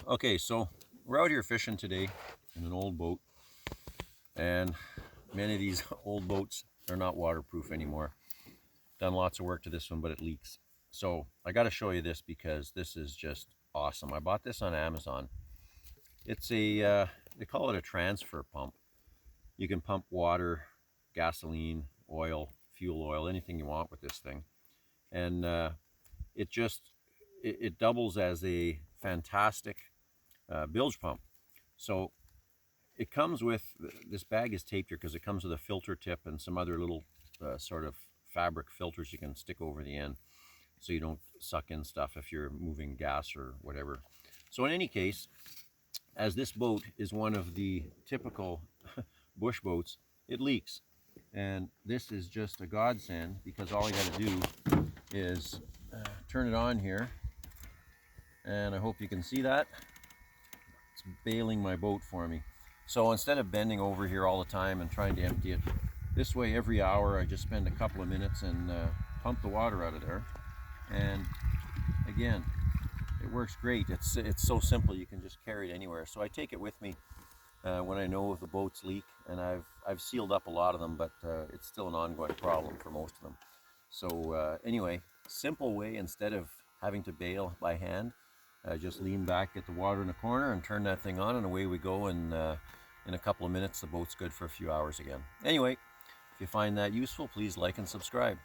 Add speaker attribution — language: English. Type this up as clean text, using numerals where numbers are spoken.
Speaker 1: Okay, so we're out here fishing today in an old boat, and many of these old boats, they're not waterproof anymore. Done lots of work to this one, but it leaks. So I got to show you this because this is just awesome. I bought this on Amazon. It's they call it a transfer pump. You can pump water, gasoline, oil, fuel oil, anything you want with this thing. And it just, it doubles as a fantastic bilge pump. So it comes with, this bag is taped here because it comes with a filter tip and some other little sort of fabric filters you can stick over the end so you don't suck in stuff if you're moving gas or whatever. So in any case, as this boat is one of the typical bush boats, it leaks. And this is just a godsend because all I got to do is turn it on here, and I hope you can see that. It's bailing my boat for me. So instead of bending over here all the time and trying to empty it, this way every hour I just spend a couple of minutes and pump the water out of there. And again, it works great. It's so simple, you can just carry it anywhere. So I take it with me when I know the boats leak, and I've sealed up a lot of them, but it's still an ongoing problem for most of them. So anyway, simple way, instead of having to bail by hand, just lean back, get the water in the corner, and turn that thing on, and away we go. And in a couple of minutes, the boat's good for a few hours again. Anyway, if you find that useful, please like and subscribe.